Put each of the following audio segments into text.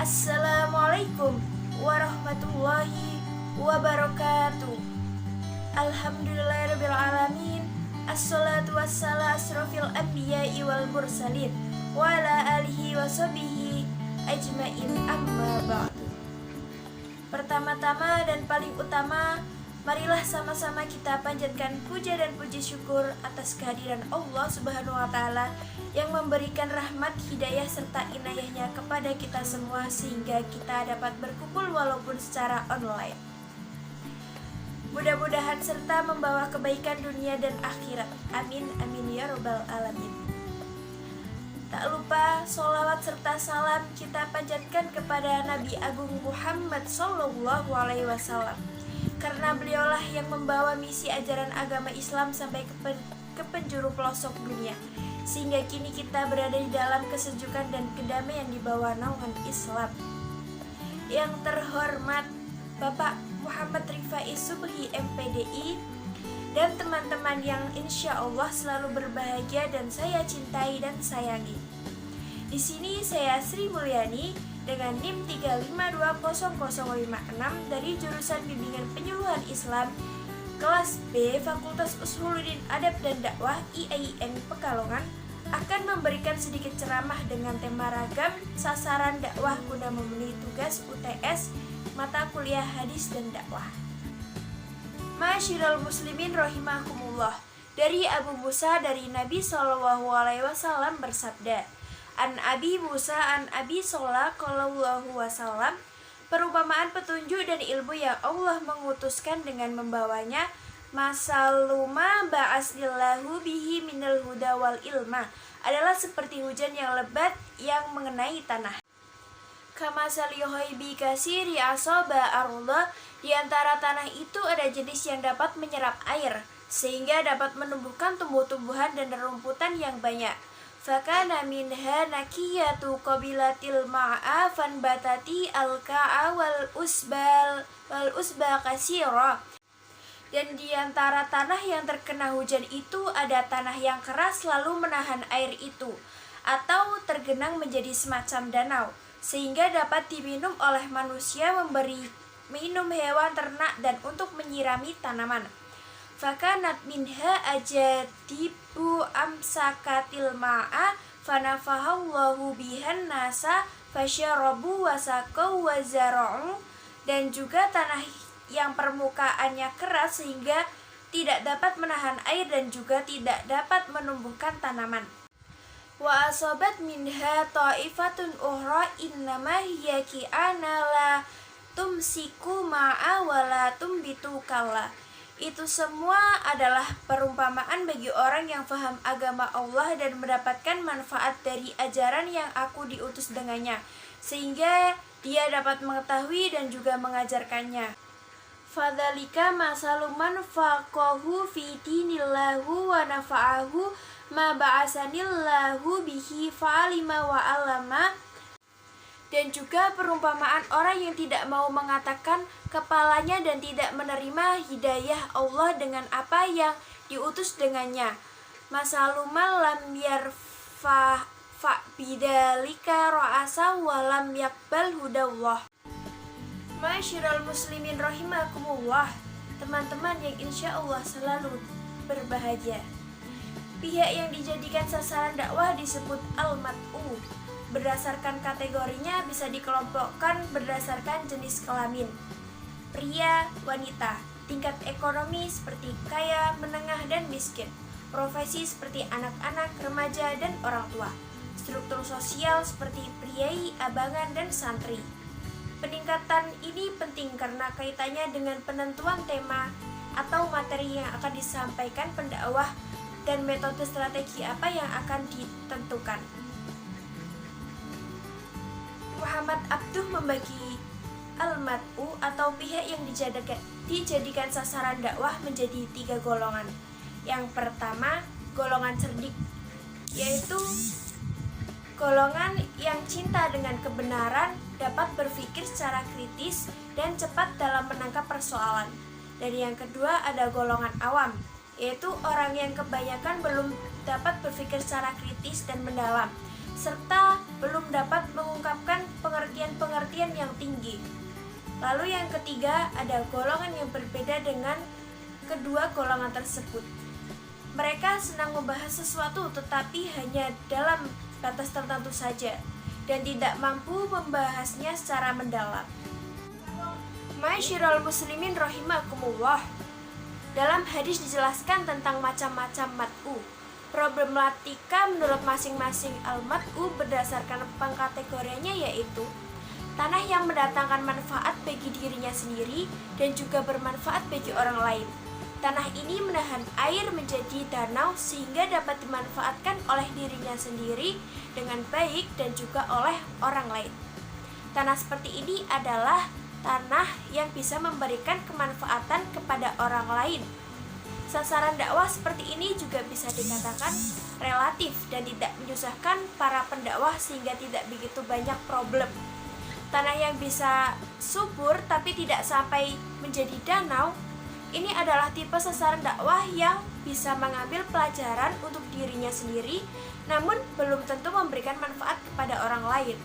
Assalamualaikum warahmatullahi wabarakatuh. Alhamdulillahirrabbilalamin. Assalatu wassalamu asrofil anbiya'i wal mursalin wa ala alihi wa sahbihi ajmain, amma ba'du. Pertama-tama dan paling utama, marilah sama-sama kita panjatkan puja dan puji syukur atas kehadiran Allah Subhanahu wa Ta'ala yang memberikan rahmat, hidayah, serta inayahnya kepada kita semua sehingga kita dapat berkumpul walaupun secara online. Mudah-mudahan serta membawa kebaikan dunia dan akhirat. Amin, amin ya robbal alamin. Tak lupa sholawat serta salam kita panjatkan kepada Nabi Agung Muhammad Sallallahu Alaihi Wasallam, karena beliaulah yang membawa misi ajaran agama Islam sampai ke penjuru pelosok dunia, sehingga kini kita berada di dalam kesejukan dan kedamaian di bawah naungan Islam. Yang terhormat Bapak Muhammad Rifai Subhi MPDI dan teman-teman yang insya Allah selalu berbahagia dan saya cintai dan sayangi. Di sini saya Sri Mulyani dengan NIM 3520056 dari jurusan Bimbingan Penyuluhan Islam kelas B Fakultas Usuluddin Adab dan Dakwah IAIN Pekalongan akan memberikan sedikit ceramah dengan tema ragam sasaran dakwah guna memenuhi tugas UTS mata kuliah hadis dan dakwah. Ma'asyiral muslimin rahimakumullah. Dari Abu Musa dari Nabi Shallallahu Alaihi Wasallam bersabda, An Abi Musa an Abi Sola Qallallahu Wasallam, perumpamaan petunjuk dan ilmu yang Allah mengutuskan dengan membawanya, masaluma ba'asillahu bihi minal huda wal ilma, adalah seperti hujan yang lebat yang mengenai tanah. Kama salihoi kasiri asoba arda, di antara tanah itu ada jenis yang dapat menyerap air sehingga dapat menumbuhkan tumbuh-tumbuhan dan rumputan yang banyak. Fakana minha nakiyatu qabilatil ma'a fanbatati alka'a wal usba kasira. Dan di antara tanah yang terkena hujan itu ada tanah yang keras lalu menahan air itu, atau tergenang menjadi semacam danau, sehingga dapat diminum oleh manusia, memberi minum hewan ternak, dan untuk menyirami tanaman. Fakanat minha ajadibu amsakatil ma'a fanafahallahu bihan nasa fasyarabu wasakau wazara'u. Dan juga tanah yang permukaannya keras sehingga tidak dapat menahan air dan juga tidak dapat menumbuhkan tanaman. Wa asobat minha ta'ifatun uhra innama hiya ki'ana la tumsiku ma'a wa la tumbitu kalla. Itu semua adalah perumpamaan bagi orang yang faham agama Allah dan mendapatkan manfaat dari ajaran yang aku diutus dengannya, sehingga dia dapat mengetahui dan juga mengajarkannya. Fadzalika masaluman faqahu fi dinillahu wa nafa'ahu ma ba'asanillahu bihi fa'alima wa alama. Dan juga perumpamaan orang yang tidak mau mengatakan kepalanya dan tidak menerima hidayah Allah dengan apa yang diutus dengannya. Masaluman lam yarfa bidalika ra'asa wa lam yakbal hudallah. Ma'asyiral muslimin rahimakumullah, teman-teman yang insya Allah selalu berbahagia. Pihak yang dijadikan sasaran dakwah disebut al-mat'u. Berdasarkan kategorinya bisa dikelompokkan berdasarkan jenis kelamin, pria, wanita, tingkat ekonomi seperti kaya, menengah, dan miskin, profesi seperti anak-anak, remaja, dan orang tua, struktur sosial seperti priai, abangan, dan santri. Peningkatan ini penting karena kaitannya dengan penentuan tema atau materi yang akan disampaikan pendakwah dan metode strategi apa yang akan ditentukan. Muhammad Abduh membagi al-mat'u atau pihak yang dijadikan sasaran dakwah menjadi 3 golongan. Yang pertama, golongan cerdik, yaitu golongan yang cinta dengan kebenaran, dapat berpikir secara kritis dan cepat dalam menangkap persoalan. Dan yang kedua ada golongan awam, yaitu orang yang kebanyakan belum dapat berpikir secara kritis dan mendalam, serta belum dapat mengungkapkan pengertian-pengertian yang tinggi. Lalu yang ketiga, ada golongan yang berbeda dengan kedua golongan tersebut. Mereka senang membahas sesuatu tetapi hanya dalam batas tertentu saja dan tidak mampu membahasnya secara mendalam. Ma'asyiral muslimin rahimakumullah. Dalam hadis dijelaskan tentang macam-macam mat'u. Problematika menurut masing-masing al-mat'u berdasarkan pengkategoriannya, yaitu tanah yang mendatangkan manfaat bagi dirinya sendiri dan juga bermanfaat bagi orang lain. Tanah ini menahan air menjadi danau sehingga dapat dimanfaatkan oleh dirinya sendiri dengan baik dan juga oleh orang lain. Tanah seperti ini adalah tanah yang bisa memberikan kemanfaatan kepada orang lain. Sasaran dakwah seperti ini juga bisa dikatakan relatif dan tidak menyusahkan para pendakwah sehingga tidak begitu banyak problem. Tanah yang bisa subur tapi tidak sampai menjadi danau, ini adalah tipe sasaran dakwah yang bisa mengambil pelajaran untuk dirinya sendiri, namun belum tentu memberikan manfaat kepada orang lain.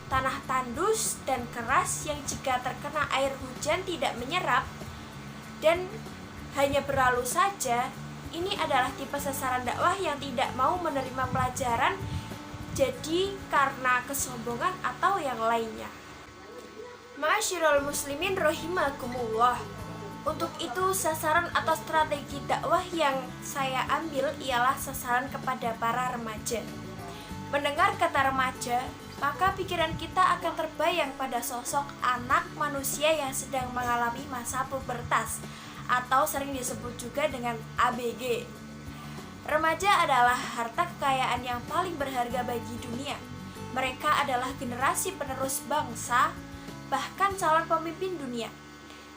Tanah tandus dan keras yang jika terkena air hujan tidak menyerap dan hanya berlalu saja, ini adalah tipe sasaran dakwah yang tidak mau menerima pelajaran, jadi karena kesombongan atau yang lainnya. Ma'asyiral muslimin rahimakumullah. Untuk itu sasaran atau strategi dakwah yang saya ambil ialah sasaran kepada para remaja. Mendengar kata remaja, maka pikiran kita akan terbayang pada sosok anak manusia yang sedang mengalami masa pubertas atau sering disebut juga dengan ABG. Remaja adalah harta kekayaan yang paling berharga bagi dunia. Mereka adalah generasi penerus bangsa, bahkan calon pemimpin dunia.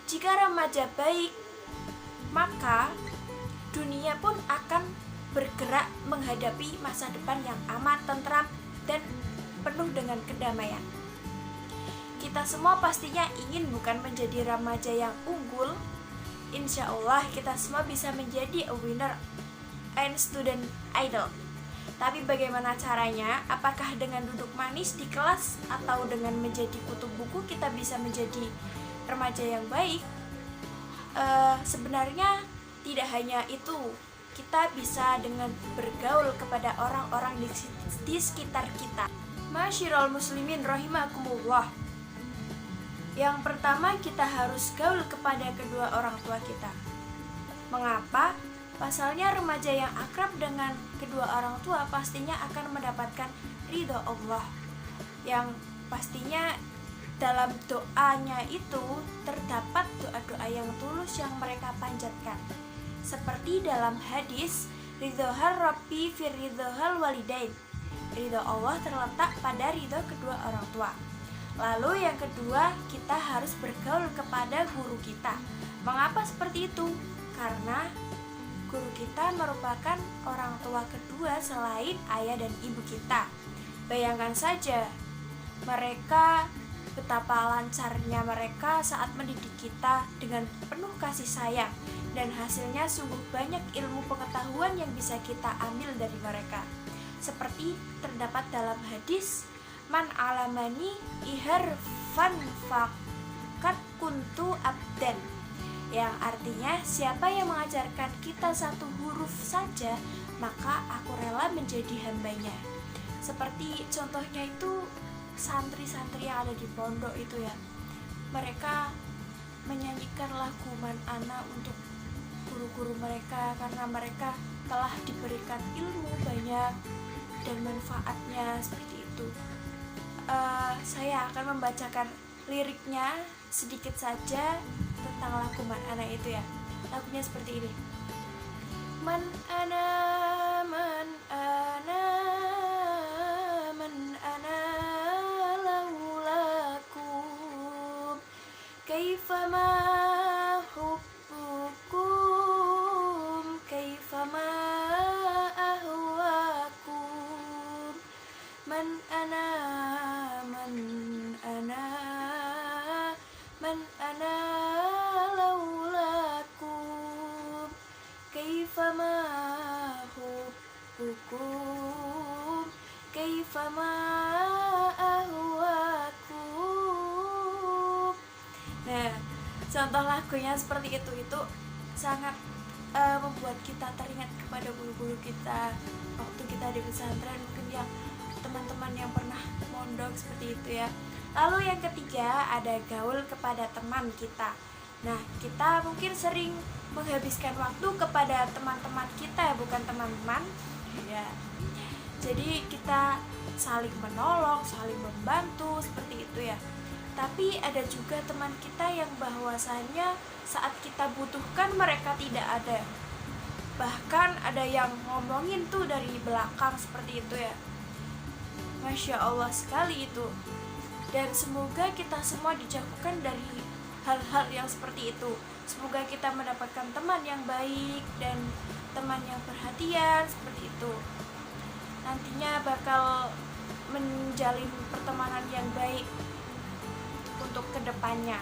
Jika remaja baik, maka dunia pun akan bergerak menghadapi masa depan yang aman, tentram, dan penuh dengan kedamaian. Kita semua pastinya ingin bukan menjadi remaja yang unggul. Insya Allah kita semua bisa menjadi a winner and student idol. Tapi bagaimana caranya? Apakah dengan duduk manis di kelas atau dengan menjadi kutu buku kita bisa menjadi remaja yang baik? Sebenarnya tidak hanya itu. Kita bisa dengan bergaul kepada orang-orang di sekitar kita. Ma'asyiral muslimin rahimakumullah. Yang pertama, kita harus gaul kepada kedua orang tua kita. Mengapa? Pasalnya remaja yang akrab dengan kedua orang tua pastinya akan mendapatkan ridho Allah, yang pastinya dalam doanya itu terdapat doa-doa yang tulus yang mereka panjatkan. Seperti dalam hadis, ridhohal rabbi fir ridhohal walidain. Ridho Allah terletak pada ridho kedua orang tua. Lalu yang kedua, kita harus bergaul kepada guru kita. Mengapa seperti itu? Karena guru kita merupakan orang tua kedua selain ayah dan ibu kita. Bayangkan saja, mereka betapa lancarnya mereka saat mendidik kita dengan penuh kasih sayang, dan hasilnya sungguh banyak ilmu pengetahuan yang bisa kita ambil dari mereka. Seperti terdapat dalam hadis, man alamani iharfan fakat kuntu abdan, yang artinya siapa yang mengajarkan kita satu huruf saja, maka aku rela menjadi hambanya. Seperti contohnya itu santri-santri yang ada di pondok itu ya, mereka menyanyikan lagu Man Ana untuk guru-guru mereka karena mereka telah diberikan ilmu banyak dan manfaatnya seperti itu. Saya akan membacakan liriknya sedikit saja tentang lagu Man Ana itu ya. Lagunya seperti ini. Man ana, man ana, man ana laulakum, kaifama hubbukum, kaifama ahwakum, man ana, man ana, man ana laulakum, kaifama hubbukum, kaifama ahwakum. Nah, contoh lagunya seperti itu sangat membuat kita teringat kepada guru-guru kita waktu kita di pesantren, mungkin yang teman-teman yang pernah mondok seperti itu ya. Lalu yang ketiga ada gaul kepada teman kita. Nah, kita mungkin sering menghabiskan waktu kepada teman-teman kita, bukan teman-teman ya. Jadi kita saling menolong, saling membantu seperti itu ya. Tapi ada juga teman kita yang bahwasannya saat kita butuhkan mereka tidak ada. Bahkan ada yang ngomongin tuh dari belakang seperti itu ya. Masya Allah sekali itu. Dan semoga kita semua dijauhkan dari hal-hal yang seperti itu. Semoga kita mendapatkan teman yang baik dan teman yang perhatian seperti itu. Nantinya bakal menjalin pertemanan yang baik untuk kedepannya.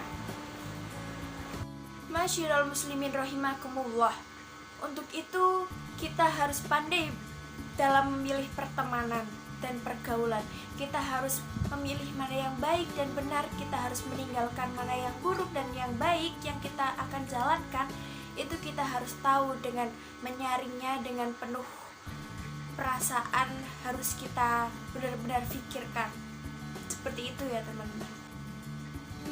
Masyiral muslimin rahimakumullah. Untuk itu kita harus pandai dalam memilih pertemanan dan pergaulan. Kita harus memilih mana yang baik dan benar. Kita harus meninggalkan mana yang buruk dan yang baik yang kita akan jalankan. Itu kita harus tahu dengan menyaringnya dengan penuh perasaan, harus kita benar-benar pikirkan. Seperti itu ya teman-teman.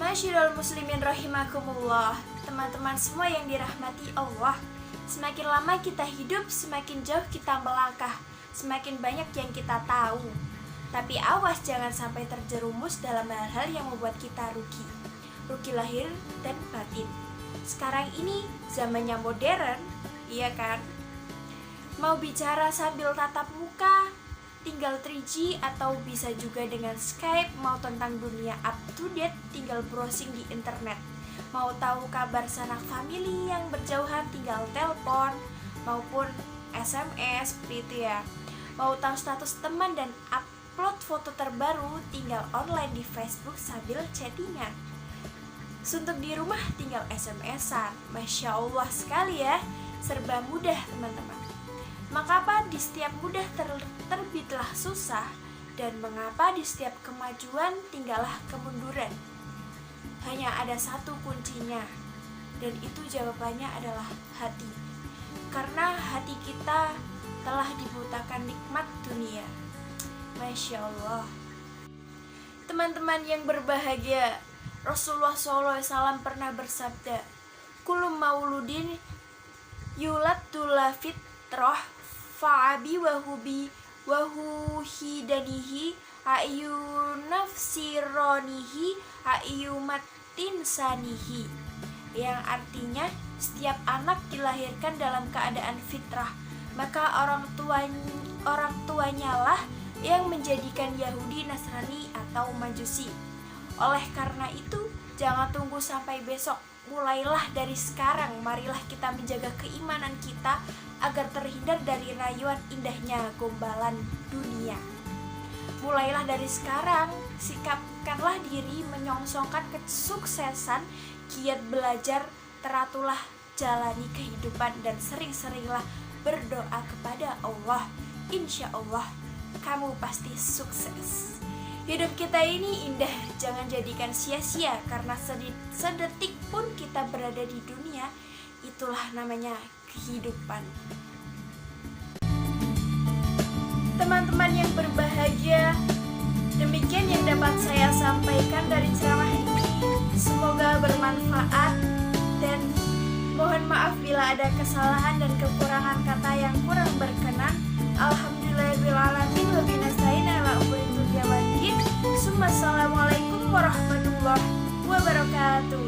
Masyiral muslimin rahimakumullah. Teman-teman semua yang dirahmati Allah, semakin lama kita hidup, semakin jauh kita melangkah, semakin banyak yang kita tahu. Tapi awas jangan sampai terjerumus dalam hal-hal yang membuat kita rugi lahir dan batin. Sekarang ini zamannya modern, iya kan? Mau bicara sambil tatap muka, tinggal 3G atau bisa juga dengan Skype. Mau tentang dunia up to date, tinggal browsing di internet. Mau tahu kabar sanak famili yang berjauhan, tinggal telepon maupun SMS seperti itu ya. Mau tahu status teman dan upload foto terbaru, tinggal online di Facebook sambil chattingan. Suntuk di rumah tinggal SMS-an. Masya Allah sekali ya, serba mudah teman-teman. Mengapa di setiap mudah terbitlah susah, dan mengapa di setiap kemajuan tinggallah kemunduran? Hanya ada satu kuncinya, dan itu jawabannya adalah hati. Karena hati kita telah dibutakan nikmat dunia. Masya Allah. Teman-teman yang berbahagia, Rasulullah SAW pernah bersabda, kullu mauludin yuladula fitrah fa'abi wahuhidanihi ayunafsironihi ayumatin sanihi. Yang artinya setiap anak dilahirkan dalam keadaan fitrah, maka orang tuanya lah yang menjadikan Yahudi, Nasrani atau Majusi. Oleh karena itu jangan tunggu sampai besok, mulailah dari sekarang. Marilah kita menjaga keimanan kita agar terhindar dari rayuan indahnya gombalan dunia. Mulailah dari sekarang, sikapkanlah diri menyongsongkan kesuksesan, giat belajar, teratulah jalani kehidupan dan sering-seringlah berdoa kepada Allah. Insya Allah kamu pasti sukses. Hidup kita ini indah, jangan jadikan sia-sia, karena sedetik pun kita berada di dunia, itulah namanya kehidupan. Teman-teman yang berbahagia, demikian yang dapat saya sampaikan dari ceramah ini. Semoga bermanfaat, dan mohon maaf bila ada kesalahan dan kekurangan kata yang kurang berkenan. Alhamdulillahirrahmanirrahim. Wabinasta'in ala umuritul jawakin. Assalamualaikum warahmatullahi wabarakatuh.